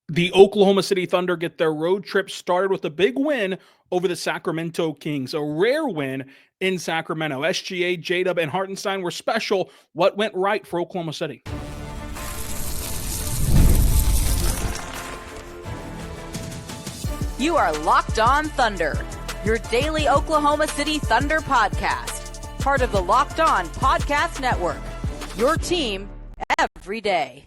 The Oklahoma City Thunder get their road trip started with a big win over the Sacramento Kings, a rare win in Sacramento. SGA, J-Dub, and Hartenstein were special. What went right for Oklahoma City? You are Locked On Thunder, your daily Oklahoma City Thunder podcast, part of the Locked On Podcast Network, your team every day.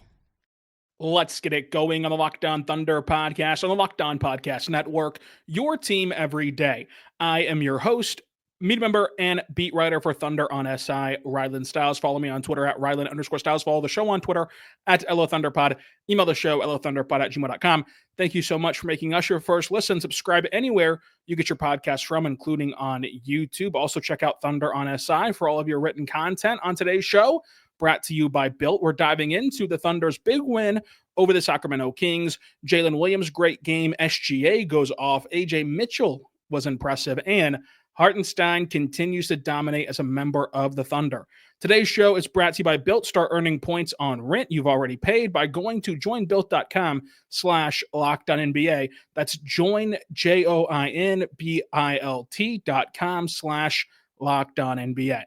Let's get it going on the Locked On Thunder podcast, on the Locked On Podcast Network, your team every day. I am your host, media member, and beat writer for Thunder on SI, Rylan Stiles. Follow me on Twitter at Rylan_Stiles. Follow the show on Twitter at LOThunderPod. Email the show, LOThunderPod@gmail.com. Thank you so much for making us your first listen. Subscribe anywhere you get your podcast from, including on YouTube. Also, check out Thunder on SI for all of your written content. On today's show, brought to you by Built, we're diving into the Thunder's big win over the Sacramento Kings. Jalen Williams, great game. SGA goes off. AJ Mitchell was impressive. And Hartenstein continues to dominate as a member of the Thunder. Today's show is brought to you by Built. Start earning points on rent you've already paid by going to joinbuilt.com/LockedOnNBA. That's join, joinbilt.com/LockedOnNBA.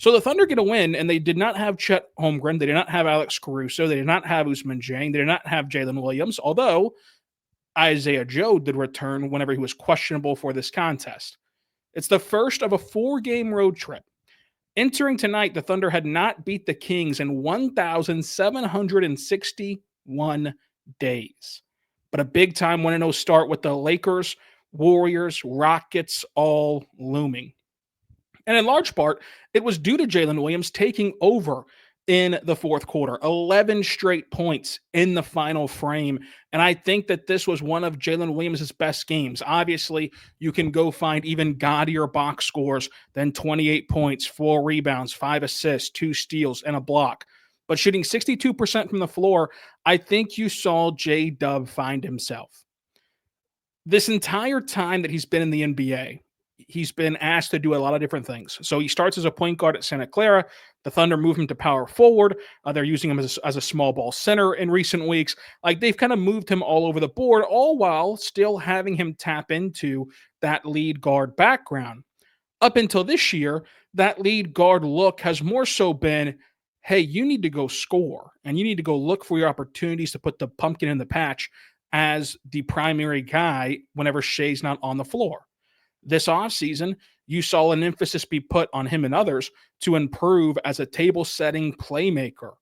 So the Thunder get a win, and they did not have Chet Holmgren. They did not have Alex Caruso. They did not have Ousmane Dieng. They did not have Jalen Williams, although Isaiah Joe did return whenever he was questionable for this contest. It's the first of a 4-game road trip. Entering tonight, the Thunder had not beat the Kings in 1,761 days. But a big-time 1-0 start with the Lakers, Warriors, Rockets all looming. And in large part, it was due to Jalen Williams taking over in the fourth quarter. 11 straight points in the final frame. And I think that this was one of Jalen Williams' best games. Obviously, you can go find even gaudier box scores than 28 points, 4 rebounds, 5 assists, 2 steals, and a block. But shooting 62% from the floor, I think you saw J-Dub find himself. This entire time that he's been in the NBA, he's been asked to do a lot of different things. So he starts as a point guard at Santa Clara. The Thunder move him to power forward. They're using him as a small ball center in recent weeks. Like, they've kind of moved him all over the board, all while still having him tap into that lead guard background. Up until this year, that lead guard look has more so been, hey, you need to go score, and you need to go look for your opportunities to put the pumpkin in the patch as the primary guy whenever Shai's not on the floor. This offseason, you saw an emphasis be put on him and others to improve as a table-setting playmaker.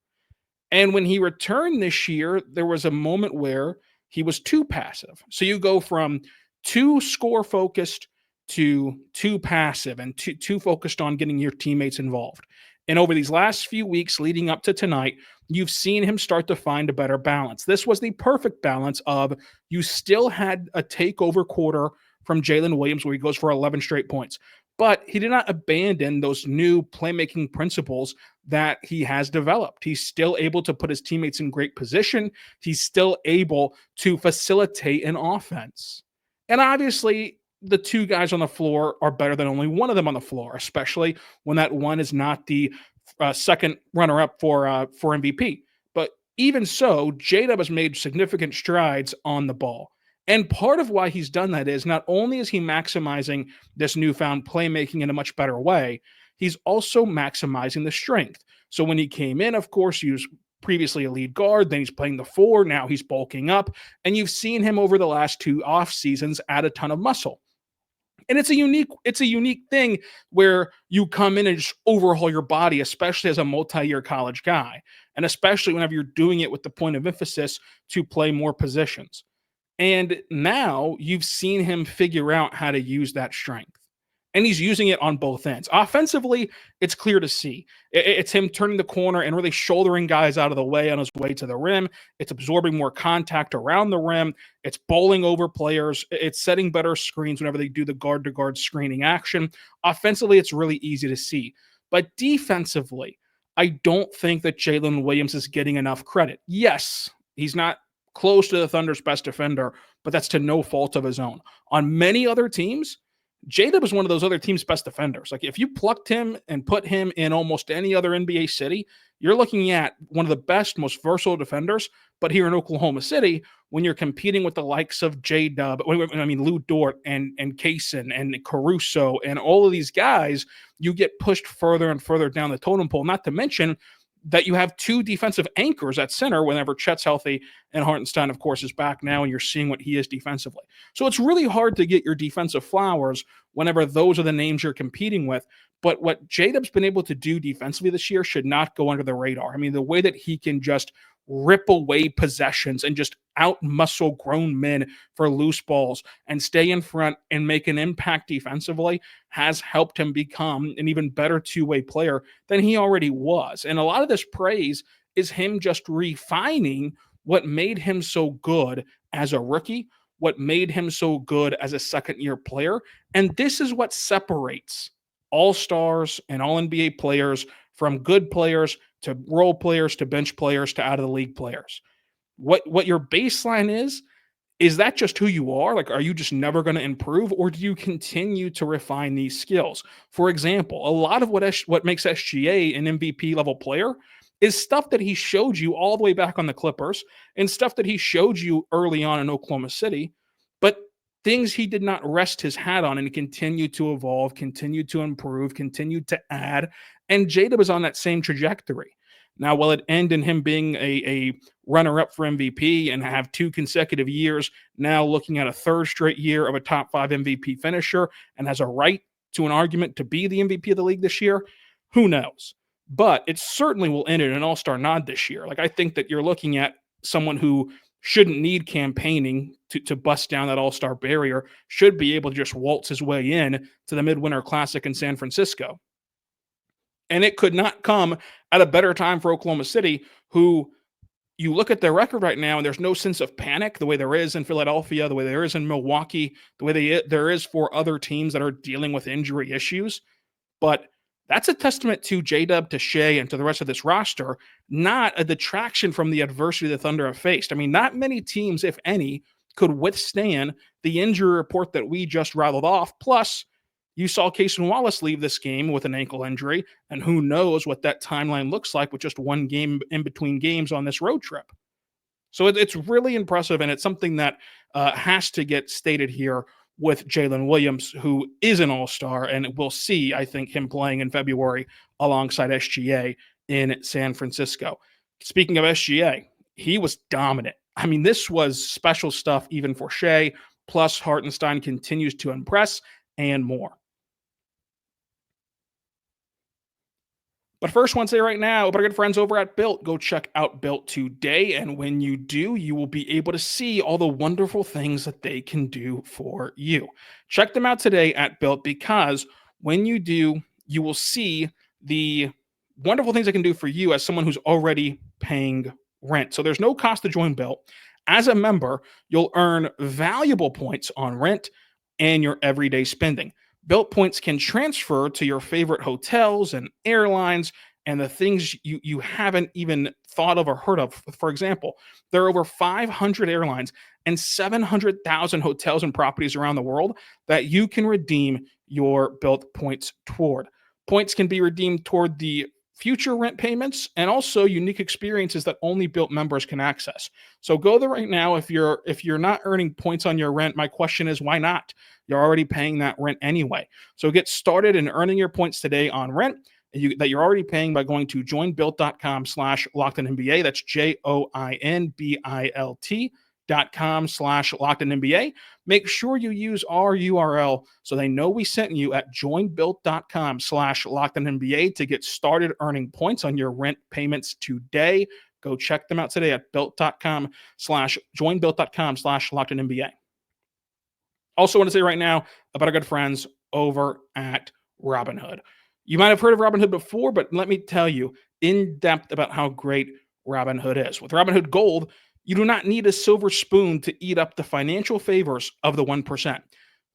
And when he returned this year, there was a moment where he was too passive. So you go from too score-focused to too passive and too focused on getting your teammates involved. And over these last few weeks leading up to tonight, you've seen him start to find a better balance. This was the perfect balance of you still had a takeover quarter from Jalen Williams where he goes for 11 straight points. But he did not abandon those new playmaking principles that he has developed. He's still able to put his teammates in great position. He's still able to facilitate an offense. And obviously, the two guys on the floor are better than only one of them on the floor, especially when that one is not the second runner-up for MVP. But even so, J-Dub has made significant strides on the ball. And part of why he's done that is not only is he maximizing this newfound playmaking in a much better way, he's also maximizing the strength. So when he came in, of course, he was previously a lead guard, then he's playing the 4, now he's bulking up, and you've seen him over the last 2 off seasons add a ton of muscle. And it's a unique thing where you come in and just overhaul your body, especially as a multi-year college guy, and especially whenever you're doing it with the point of emphasis to play more positions. And now you've seen him figure out how to use that strength. And he's using it on both ends. Offensively, it's clear to see. It's him turning the corner and really shouldering guys out of the way on his way to the rim. It's absorbing more contact around the rim. It's bowling over players. It's setting better screens whenever they do the guard-to-guard screening action. Offensively, it's really easy to see. But defensively, I don't think that Jalen Williams is getting enough credit. Yes, he's not close to the Thunder's best defender, but that's to no fault of his own. On many other teams, J-Dub is one of those other team's best defenders. Like if you plucked him and put him in almost any other NBA city, you're looking at one of the best, most versatile defenders. But here in Oklahoma City, when you're competing with the likes of J-Dub, I mean Lu Dort and Kaysen and Caruso and all of these guys, you get pushed further and further down the totem pole. Not to mention that you have two defensive anchors at center whenever Chet's healthy and Hartenstein, of course, is back now, and you're seeing what he is defensively. So it's really hard to get your defensive flowers whenever those are the names you're competing with. But what J-Dub's been able to do defensively this year should not go under the radar. I mean, the way that he can just rip away possessions and just out muscle grown men for loose balls and stay in front and make an impact defensively has helped him become an even better two-way player than he already was. And a lot of this praise is him just refining what made him so good as a rookie, what made him so good as a second-year player. And this is what separates all-stars and all-NBA players from good players to role players to bench players to out of the league players. What your baseline is that just who you are? Like, are you just never going to improve, or do you continue to refine these skills? For example, a lot of what makes SGA an MVP level player is stuff that he showed you all the way back on the Clippers and stuff that he showed you early on in Oklahoma City, but things he did not rest his hat on and continued to evolve, continued to improve, continued to add. And Jada was on that same trajectory. Now, will it end in him being a runner-up for MVP and have 2 consecutive years, now looking at a third straight year of a top 5 MVP finisher and has a right to an argument to be the MVP of the league this year? Who knows? But it certainly will end in an all-star nod this year. Like, I think that you're looking at someone who shouldn't need campaigning to bust down that all-star barrier, should be able to just waltz his way in to the Midwinter Classic in San Francisco. And it could not come at a better time for Oklahoma City, who you look at their record right now and there's no sense of panic the way there is in Philadelphia, the way there is in Milwaukee, the way there is for other teams that are dealing with injury issues. But that's a testament to J-Dub, to Shai, and to the rest of this roster, not a detraction from the adversity the Thunder have faced. I mean, not many teams, if any, could withstand the injury report that we just rattled off. Plus, you saw Cason Wallace leave this game with an ankle injury, and who knows what that timeline looks like with just one game in between games on this road trip. So it's really impressive, and it's something that has to get stated here with Jalen Williams, who is an all-star, and we'll see, I think, him playing in February alongside SGA in San Francisco. Speaking of SGA, he was dominant. I mean, this was special stuff even for Shai, plus Hartenstein continues to impress, and more. But first, I want to say right now, about our good friends over at Built, go check out Built today. And when you do, you will be able to see all the wonderful things that they can do for you. Check them out today at Built, because when you do, you will see the wonderful things they can do for you as someone who's already paying rent. So there's no cost to join Built. As a member, you'll earn valuable points on rent and your everyday spending. Built points can transfer to your favorite hotels and airlines and the things you haven't even thought of or heard of. For example, there are over 500 airlines and 700,000 hotels and properties around the world that you can redeem your Built points toward. Points can be redeemed toward the future rent payments and also unique experiences that only Built members can access. So go there right now. If you're not earning points on your rent, my question is, why not? You're already paying that rent anyway. So get started in earning your points today on rent that you're already paying by going to joinbuilt.com/LockedOnNBA. That's joinbilt.com/LockedOnNBA. Make sure you use our URL so they know we sent you at joinbuilt.com/LockedOnNBA to get started earning points on your rent payments today. Go check them out today at joinbuilt.com/LockedOnNBA. Also want to say right now about our good friends over at Robinhood. You might have heard of Robinhood before, but let me tell you in depth about how great Robinhood is. With Robinhood Gold, you do not need a silver spoon to eat up the financial favors of the 1%.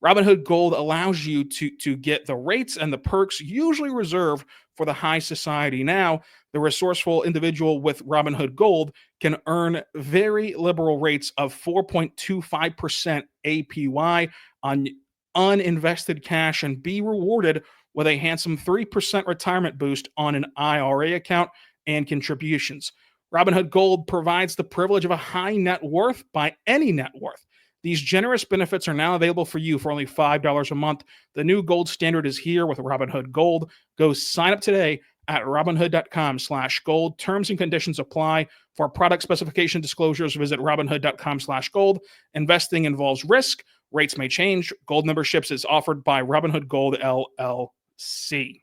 Robinhood Gold allows you to get the rates and the perks usually reserved for the high society. Now, the resourceful individual with Robinhood Gold can earn very liberal rates of 4.25% APY on uninvested cash and be rewarded with a handsome 3% retirement boost on an IRA account and contributions. Robinhood Gold provides the privilege of a high net worth by any net worth. These generous benefits are now available for you for only $5 a month. The new gold standard is here with Robinhood Gold. Go sign up today at robinhood.com/gold. Terms and conditions apply. For product specification disclosures, visit robinhood.com/gold. Investing involves risk. Rates may change. Gold memberships is offered by Robinhood Gold LLC.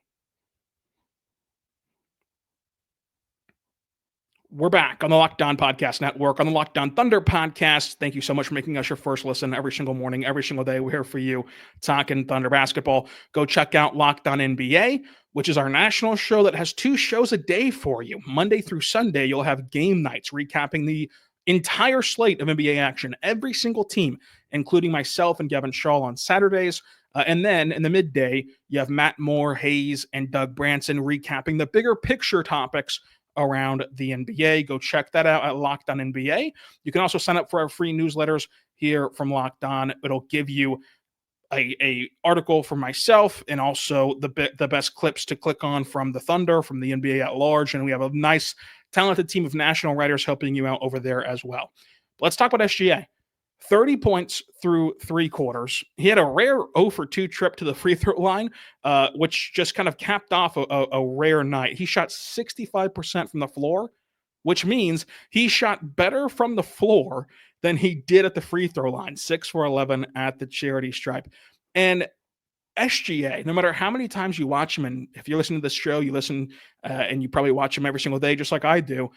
We're back on the Locked On Podcast Network, on the Locked On Thunder Podcast. Thank you so much for making us your first listen every single morning, every single day. We're here for you talking Thunder basketball. Go check out Locked On NBA, which is our national show that has 2 shows a day for you. Monday through Sunday, you'll have game nights recapping the entire slate of NBA action, every single team, including myself and Gavin Shaw on Saturdays. And then in the midday, you have Matt Moore, Hayes, and Doug Branson recapping the bigger picture topics around the NBA. Go check that out at Locked On NBA. You can also sign up for our free newsletters here from Locked On. It'll give you a article from myself and also the best clips to click on from the Thunder, from the NBA at large. And we have a nice, talented team of national writers helping you out over there as well. But let's talk about SGA. 30 points through 3 quarters. He had a rare 0 for 2 trip to the free throw line, which just kind of capped off a rare night. He shot 65% from the floor, which means he shot better from the floor than he did at the free throw line, 6 for 11 at the charity stripe. And SGA, no matter how many times you watch him, and if you're listening to this show, you listen and you probably watch him every single day, just like I do,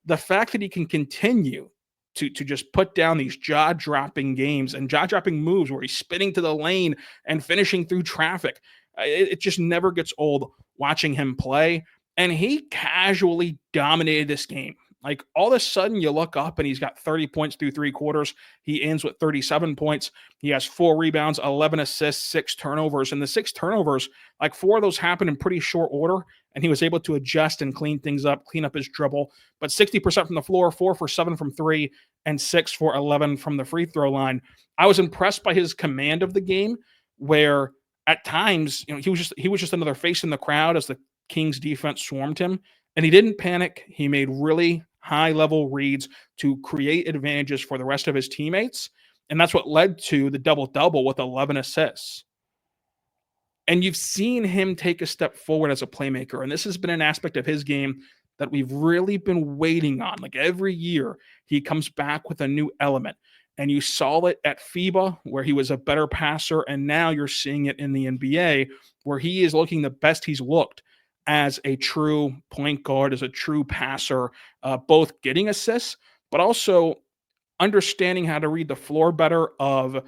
the fact that he can continue to just put down these jaw-dropping games and jaw-dropping moves where he's spinning to the lane and finishing through traffic. It just never gets old watching him play. And he casually dominated this game. Like, all of a sudden, you look up and he's got 30 points through 3 quarters. He ends with 37 points. He has 4 rebounds, 11 assists, 6 turnovers. And the 6 turnovers, like 4 of those happened in pretty short order. And he was able to adjust and clean things up, clean up his dribble. But 60% from the floor, 4 for 7 from 3, and 6 for 11 from the free throw line. I was impressed by his command of the game, where at times, he was just another face in the crowd as the Kings defense swarmed him. And he didn't panic. He made really high-level reads to create advantages for the rest of his teammates. And that's what led to the double-double with 11 assists. And you've seen him take a step forward as a playmaker. And this has been an aspect of his game that we've really been waiting on. Like, every year, he comes back with a new element. And you saw it at FIBA, where he was a better passer. And now you're seeing it in the NBA, where he is looking the best he's looked as a true point guard, as a true passer, both getting assists, but also understanding how to read the floor better of,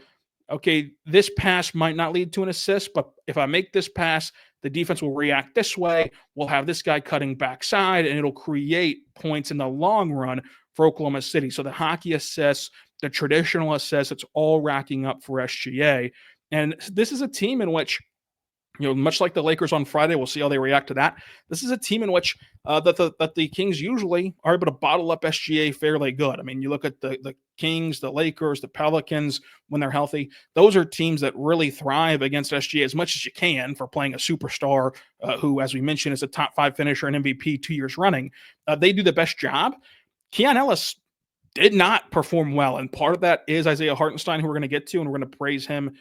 okay, this pass might not lead to an assist, but if I make this pass, the defense will react this way. We'll have this guy cutting backside, and it'll create points in the long run for Oklahoma City. So the hockey assists, the traditional assists, it's all racking up for SGA. And this is a team in which, much like the Lakers on Friday, we'll see how they react to that. This is a team in which that the Kings usually are able to bottle up SGA fairly good. I mean, you look at the Kings, the Lakers, the Pelicans when they're healthy. Those are teams that really thrive against SGA as much as you can for playing a superstar who, as we mentioned, is a top 5 finisher and MVP 2 years running. They do the best job. Keon Ellis did not perform well, and part of that is Isaiah Hartenstein, who we're going to get to, and we're going to praise him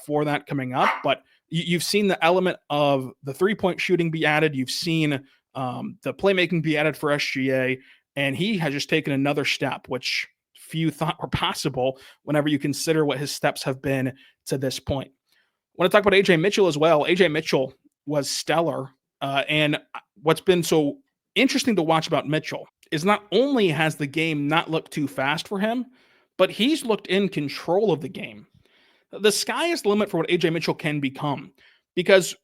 for that coming up. But you've seen the element of the 3-point shooting be added. You've seen the playmaking be added for SGA, and he has just taken another step, which few thought were possible whenever you consider what his steps have been to this point. I want to talk about AJ Mitchell as well. AJ Mitchell was stellar, and what's been so interesting to watch about Mitchell is not only has the game not looked too fast for him, but he's looked in control of the game. The sky is the limit for what AJ Mitchell can become, because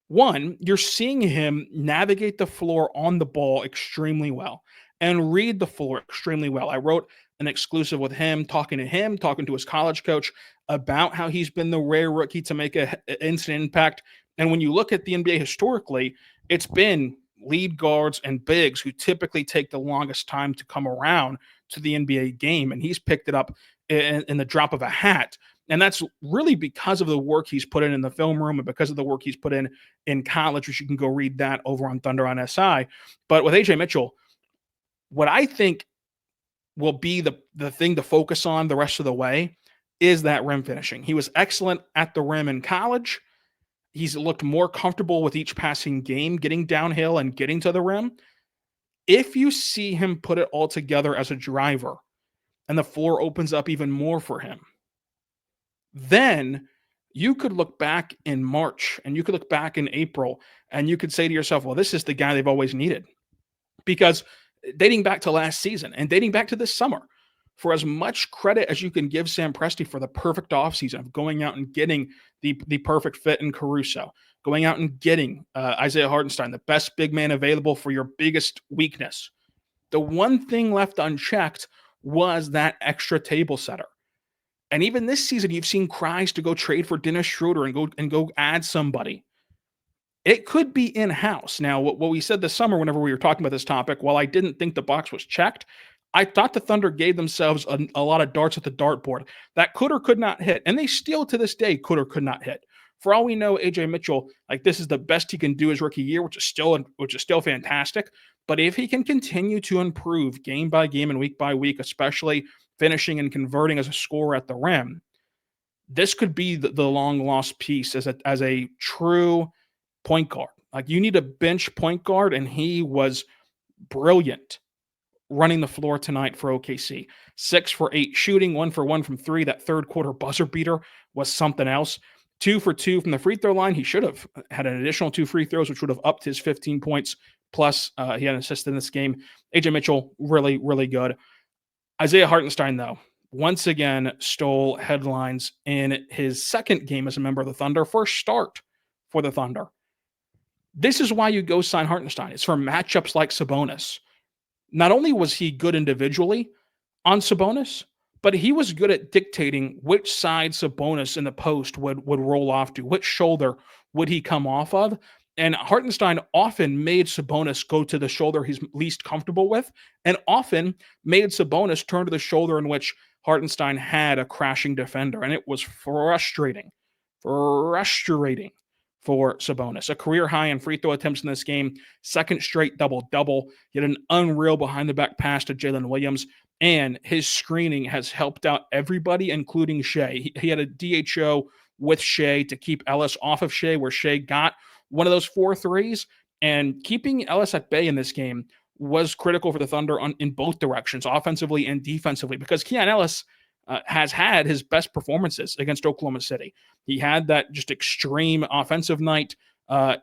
one, you're seeing him navigate the floor on the ball extremely well and read the floor extremely well. I wrote an exclusive with him, talking to his college coach about how he's been the rare rookie to make an instant impact. And when you look at the NBA historically, it's been lead guards and bigs who typically take the longest time to come around to the NBA game. And he's picked it up in the drop of a hat. And that's really because of the work he's put in the film room and because of the work he's put in college, which you can go read that over on Thunder on SI. But with AJ Mitchell, what I think will be the thing to focus on the rest of the way is that rim finishing. He was excellent at the rim in college. He's looked more comfortable with each passing game, getting downhill and getting to the rim. If you see him put it all together as a driver and the floor opens up even more for him, then you could look back in March and you could look back in April and you could say to yourself, well, this is the guy they've always needed. Because dating back to last season and dating back to this summer, for as much credit as you can give Sam Presti for the perfect offseason of going out and getting the perfect fit in Caruso, going out and getting Isaiah Hartenstein, the best big man available for your biggest weakness, the one thing left unchecked was that extra table setter. And even this season, you've seen cries to go trade for Dennis Schroeder and go add somebody. It could be in-house. Now, what we said this summer whenever we were talking about this topic, while I didn't think the box was checked, I thought the Thunder gave themselves a lot of darts at the dartboard that could or could not hit. And they still, to this day, could or could not hit. For all we know, AJ Mitchell, like, this is the best he can do his rookie year, which is still fantastic. But if he can continue to improve game by game and week by week, especially finishing and converting as a scorer at the rim, this could be the long lost piece as a true point guard. Like, you need a bench point guard, and he was brilliant running the floor tonight for OKC. 6 for 8 shooting, 1 for 1 from 3. That third quarter buzzer beater was something else. 2 for 2 from the free throw line. He should have had an additional 2 free throws, which would have upped his 15 points. Plus, he had an assist in this game. AJ Mitchell, really, really good. Isaiah Hartenstein, though, once again stole headlines in his second game as a member of the Thunder, first start for the Thunder. This is why you go sign Hartenstein. It's for matchups like Sabonis. Not only was he good individually on Sabonis, but he was good at dictating which side Sabonis in the post would roll off to, which shoulder would he come off of. And Hartenstein often made Sabonis go to the shoulder he's least comfortable with, and often made Sabonis turn to the shoulder in which Hartenstein had a crashing defender. And it was frustrating for Sabonis. A career high in free throw attempts in this game, second straight double-double, yet an unreal behind-the-back pass to Jalen Williams, and his screening has helped out everybody, including Shai. He had a DHO with Shai to keep Ellis off of Shai, where Shai got one of those 4 threes, and keeping Ellis at bay in this game was critical for the Thunder in both directions, offensively and defensively, because Keon Ellis has had his best performances against Oklahoma City. He had that just extreme offensive night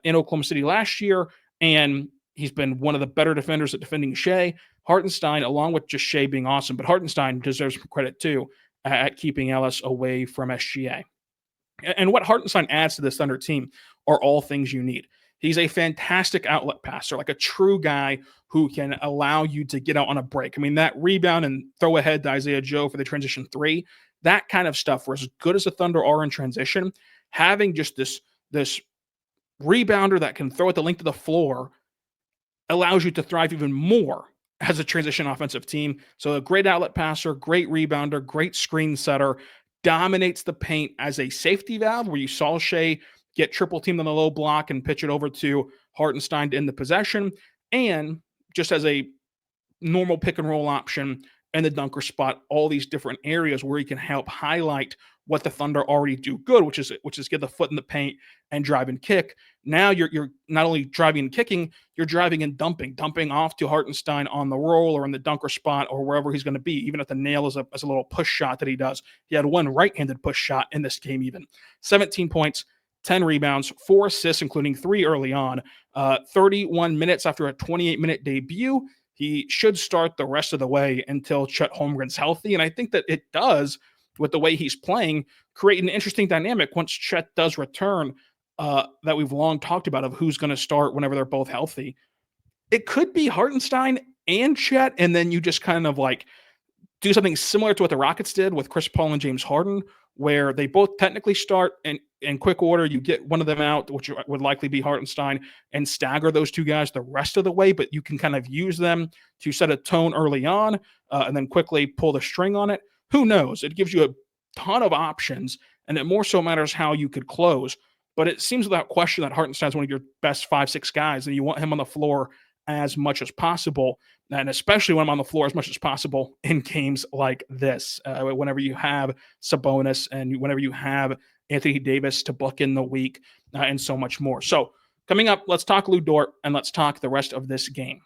in Oklahoma City last year, and he's been one of the better defenders at defending Shai. Hartenstein, along with just Shai being awesome, but Hartenstein deserves some credit too at keeping Ellis away from SGA. And what Hartenstein adds to this Thunder team are all things you need. He's a fantastic outlet passer, like a true guy who can allow you to get out on a break. I mean, that rebound and throw ahead to Isaiah Joe for the transition 3, that kind of stuff, for as good as the Thunder are in transition, having just this rebounder that can throw at the length of the floor allows you to thrive even more as a transition offensive team. So a great outlet passer, great rebounder, great screen setter, dominates the paint as a safety valve, where you saw Shai get triple teamed on the low block and pitch it over to Hartenstein to end the possession, and just as a normal pick and roll option in the dunker spot, all these different areas where he can help highlight what the Thunder already do good, which is get the foot in the paint and drive and kick. Now you're not only driving and kicking, you're driving and dumping off to Hartenstein on the roll or in the dunker spot or wherever he's going to be, even if the nail is a little push shot that he does. He had one right-handed push shot in this game even. 17 points, 10 rebounds, 4 assists, including 3 early on, 31 minutes after a 28-minute debut. He should start the rest of the way until Chet Holmgren's healthy, and I think that it does, with the way he's playing, create an interesting dynamic once Chet does return that we've long talked about of who's going to start whenever they're both healthy. It could be Hartenstein and Chet, and then you just kind of like do something similar to what the Rockets did with Chris Paul and James Harden, where they both technically start in quick order. You get one of them out, which would likely be Hartenstein, and stagger those two guys the rest of the way, but you can kind of use them to set a tone early on and then quickly pull the string on it. Who knows? It gives you a ton of options, and it more so matters how you could close. But it seems without question that Hartenstein is one of your best 5-6 guys, and you want him on the floor as much as possible, and especially when I'm on the floor as much as possible in games like this. Whenever you have Sabonis and whenever you have Anthony Davis to book in the week, and so much more. So coming up, let's talk Lu Dort and let's talk the rest of this game.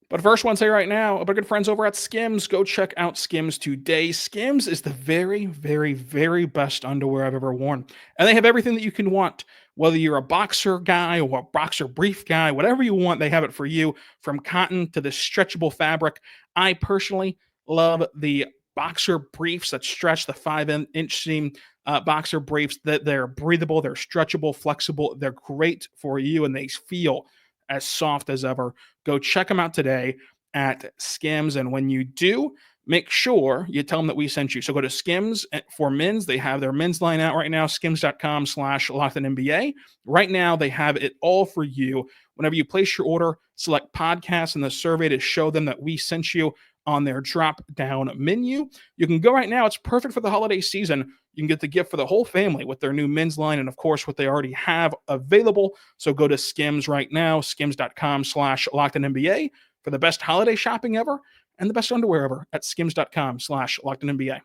But first, I want to say right now, our good friends over at Skims, go check out Skims today. Skims is the very, very, very best underwear I've ever worn. And they have everything that you can want. Whether you're a boxer guy or a boxer brief guy, whatever you want, they have it for you. From cotton to the stretchable fabric. I personally love the boxer briefs that stretch, the 5-inch seam boxer briefs. That they're breathable, they're stretchable, flexible. They're great for you, and they feel as soft as ever. Go check them out today at Skims. And when you do, make sure you tell them that we sent you. So go to Skims for men's. They have their men's line out right now, skims.com/LockedOnNBA. Right now, they have it all for you. Whenever you place your order, select podcast in the survey to show them that we sent you on their drop-down menu. You can go right now. It's perfect for the holiday season. You can get the gift for the whole family with their new men's line and, of course, what they already have available. So go to Skims right now, skims.com/LockedOnNBA for the best holiday shopping ever and the best underwear ever at skims.com/LockedOnNBA.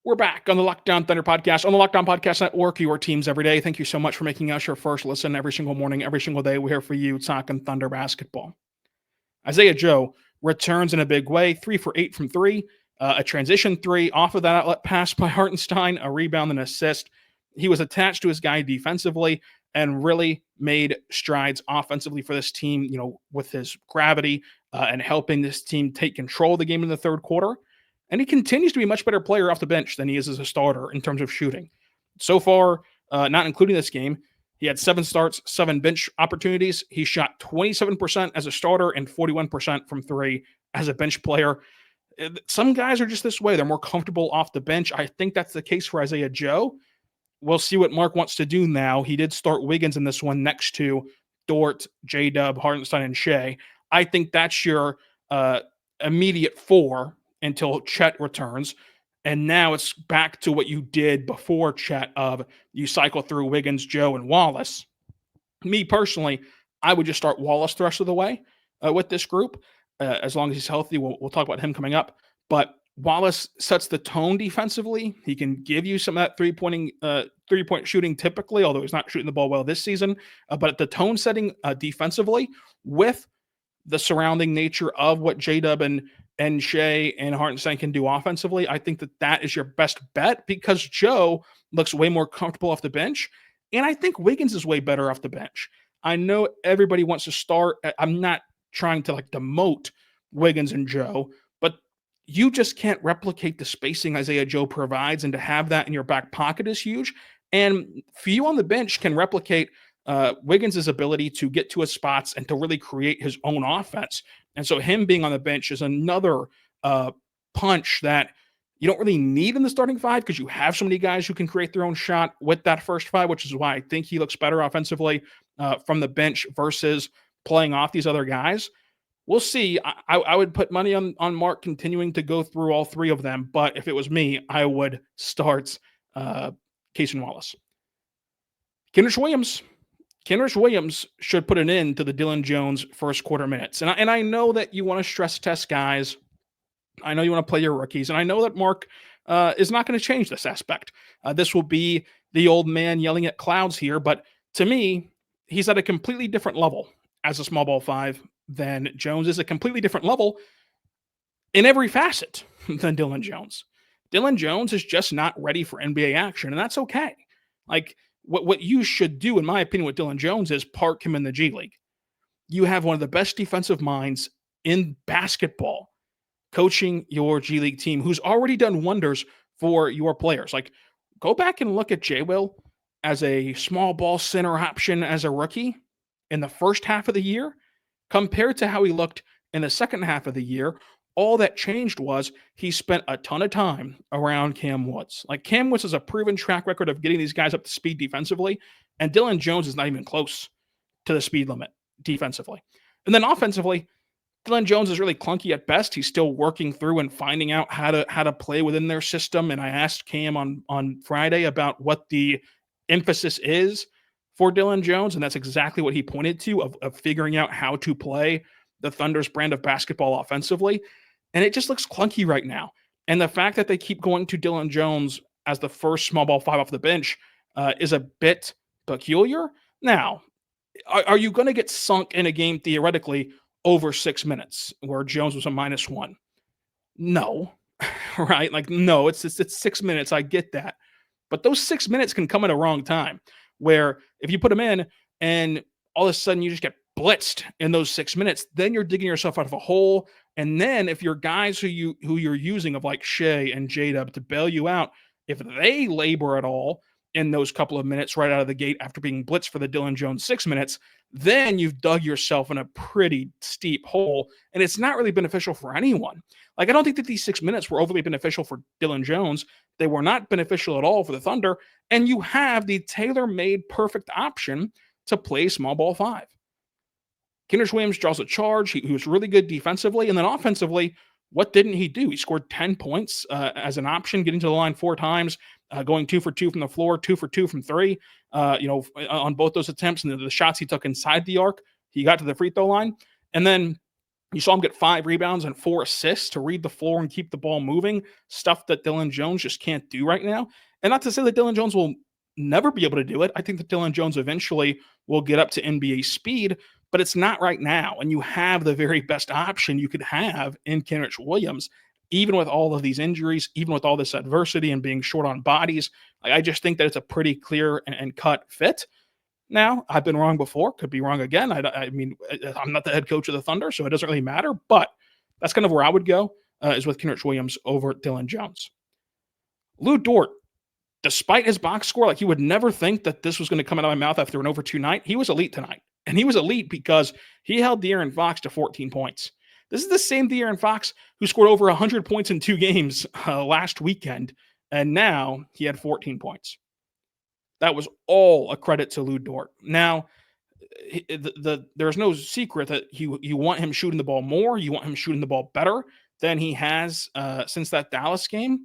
We're back on the Locked On Thunder podcast, on the Locked On Podcast Network, your teams every day. Thank you so much for making us your first listen every single morning, every single day. We're here for you talking Thunder basketball. Isaiah Joe returns in a big way, 3 for 8 from 3, a transition 3 off of that outlet pass by Hartenstein, a rebound and assist. He was attached to his guy defensively and really made strides offensively for this team, with his gravity and helping this team take control of the game in the third quarter. And he continues to be a much better player off the bench than he is as a starter in terms of shooting. So far, not including this game, he had 7 starts, 7 bench opportunities. He shot 27% as a starter and 41% from 3 as a bench player. Some guys are just this way. They're more comfortable off the bench. I think that's the case for Isaiah Joe. We'll see what Mark wants to do now. He did start Wiggins in this one next to Dort, J-Dub, Hartenstein, and Shai. I think that's your immediate 4 until Chet returns. And now it's back to what you did before Chet of you cycle through Wiggins, Joe, and Wallace. Me personally, I would just start Wallace the rest of the way with this group. As long as he's healthy, we'll talk about him coming up. But Wallace sets the tone defensively. He can give you some of that three-point shooting typically, although he's not shooting the ball well this season. But the tone setting defensively with the surrounding nature of what J-Dub and Shai and Hartenstein can do offensively, I think that is your best bet because Joe looks way more comfortable off the bench. And I think Wiggins is way better off the bench. I know everybody wants to start. I'm not trying to demote Wiggins and Joe, but you just can't replicate the spacing Isaiah Joe provides, and to have that in your back pocket is huge. And few on the bench can replicate Wiggins' ability to get to his spots and to really create his own offense. And so him being on the bench is another punch that you don't really need in the starting 5 because you have so many guys who can create their own shot with that first 5, which is why I think he looks better offensively from the bench versus playing off these other guys. We'll see. I would put money on Mark continuing to go through all 3 of them, but if it was me, I would start Cason Wallace. Kenrich Williams should put an end to the Dillon Jones first quarter minutes. And I know that you want to stress test guys. I know you want to play your rookies. And I know that Mark is not going to change this aspect. This will be the old man yelling at clouds here. But to me, he's at a completely different level as a small ball 5 than Jones is, a completely different level in every facet than Dillon Jones. Dillon Jones is just not ready for NBA action, and that's okay. What you should do, in my opinion, with Dillon Jones is park him in the G League. You have one of the best defensive minds in basketball coaching your G League team who's already done wonders for your players. Go back and look at J-Will as a small ball center option as a rookie in the first half of the year compared to how he looked in the second half of the year. All that changed was he spent a ton of time around Cam Woods. Cam Woods has a proven track record of getting these guys up to speed defensively, and Dillon Jones is not even close to the speed limit defensively. And then offensively, Dillon Jones is really clunky at best. He's still working through and finding out how to play within their system. And I asked Cam on Friday about what the emphasis is for Dillon Jones, and that's exactly what he pointed to of figuring out how to play the Thunder's brand of basketball offensively. And it just looks clunky right now. And the fact that they keep going to Dillon Jones as the first small ball five off the bench is a bit peculiar. Now, are you going to get sunk in a game theoretically over 6 minutes where Jones was a -1? No, right? Like, no, it's 6 minutes. I get that. But those 6 minutes can come at a wrong time where if you put them in and all of a sudden you just get blitzed in those 6 minutes, then you're digging yourself out of a hole. And then if your guys who you're using of like Shai and J-Dub to bail you out, if they labor at all in those couple of minutes right out of the gate after being blitzed for the Dillon Jones 6 minutes, then you've dug yourself in a pretty steep hole. And it's not really beneficial for anyone. Like, I don't think that these 6 minutes were overly beneficial for Dillon Jones. They were not beneficial at all for the Thunder. And you have the tailor-made perfect option to play small ball five. Kenrich Williams draws a charge. He was really good defensively. And then offensively, what didn't he do? He scored 10 points as an option, getting to the line 4 times, going 2 for 2 from the floor, 2 for 2 from 3, on both those attempts. And the shots he took inside the arc, he got to the free throw line. And then you saw him get 5 rebounds and 4 assists to read the floor and keep the ball moving, stuff that Dillon Jones just can't do right now. And not to say that Dillon Jones will never be able to do it. I think that Dillon Jones eventually will get up to NBA speed, but it's not right now. And you have the very best option you could have in Kenrich Williams, even with all of these injuries, even with all this adversity and being short on bodies. I just think that it's a pretty clear and cut fit. Now, I've been wrong before, could be wrong again. I mean, I'm not the head coach of the Thunder, so it doesn't really matter, but that's kind of where I would go is with Kenrich Williams over Dillon Jones. Lu Dort, despite his box score, like you would never think that this was going to come out of my mouth after an over 2 night. He was elite tonight. And he was elite because he held De'Aaron Fox to 14 points. This is the same De'Aaron Fox who scored over 100 points in 2 games last weekend. And now he had 14 points. That was all a credit to Lu Dort. Now, there's no secret that you want him shooting the ball more. You want him shooting the ball better than he has since that Dallas game.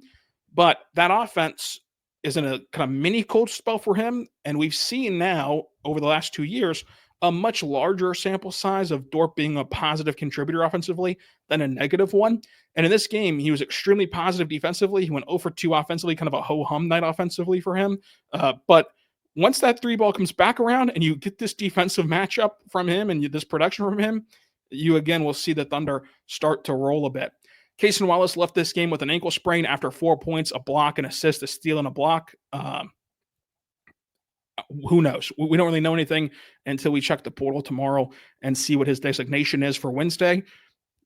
But that offense is in a kind of mini cold spell for him. And we've seen now over the last 2 years a much larger sample size of Dort being a positive contributor offensively than a negative one. And in this game, he was extremely positive defensively. He went 0 for 2 offensively, kind of a ho-hum night offensively for him. But once that 3 ball comes back around and you get this defensive matchup from him and this production from him, you again will see the Thunder start to roll a bit. Cason Wallace left this game with an ankle sprain after 4 points, a block, an assist, a steal, and a block. Who knows? We don't really know anything until we check the portal tomorrow and see what his designation is for Wednesday.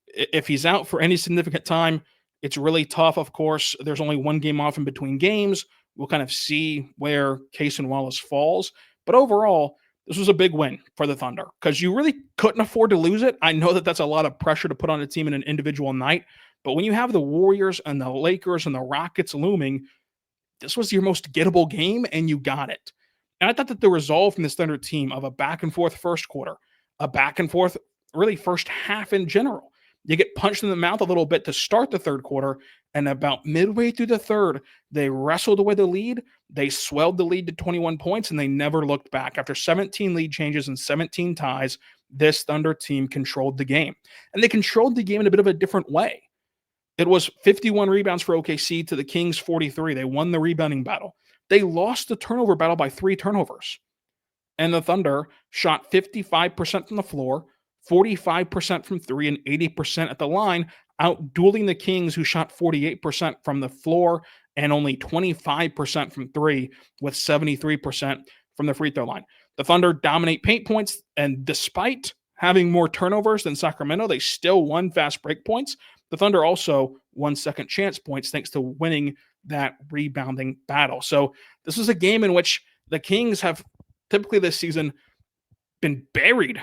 If he's out for any significant time, it's really tough, of course. There's only 1 game off in between games. We'll kind of see where Cason Wallace falls. But overall, this was a big win for the Thunder because you really couldn't afford to lose it. I know that that's a lot of pressure to put on a team in an individual night. But when you have the Warriors and the Lakers and the Rockets looming, this was your most gettable game, and you got it. And I thought that the resolve from this Thunder team of a back-and-forth first quarter, a back-and-forth really first half in general, you get punched in the mouth a little bit to start the third quarter, and about midway through the third, they wrestled away the lead, they swelled the lead to 21 points, and they never looked back. After 17 lead changes and 17 ties, this Thunder team controlled the game. And they controlled the game in a bit of a different way. It was 51 rebounds for OKC to the Kings 43. They won the rebounding battle. They lost the turnover battle by 3 turnovers. And the Thunder shot 55% from the floor, 45% from 3, and 80% at the line, out-dueling the Kings, who shot 48% from the floor and only 25% from 3, with 73% from the free throw line. The Thunder dominate paint points, and despite having more turnovers than Sacramento, they still won fast break points. The Thunder also won second chance points thanks to winning that rebounding battle. So this was a game in which the Kings have typically this season been buried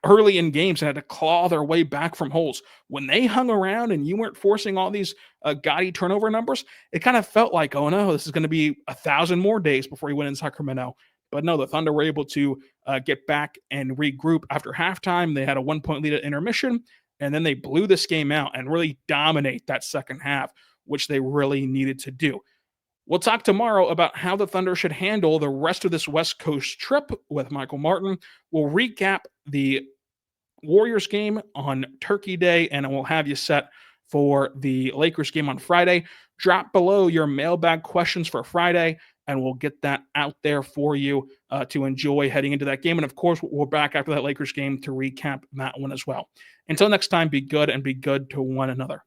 early in games and had to claw their way back from holes. When they hung around and you weren't forcing all these gaudy turnover numbers, it kind of felt like, oh no, this is going to be 1,000 more days before you win in Sacramento. But no, the Thunder were able to get back and regroup after halftime. They had a 1-point lead at intermission, and then they blew this game out and really dominate that second half, which they really needed to do. We'll talk tomorrow about how the Thunder should handle the rest of this West Coast trip with Michael Martin. We'll recap the Warriors game on Turkey Day, and we'll have you set for the Lakers game on Friday. Drop below your mailbag questions for Friday, and we'll get that out there for you to enjoy heading into that game. And of course, we're back after that Lakers game to recap that one as well. Until next time, be good and be good to one another.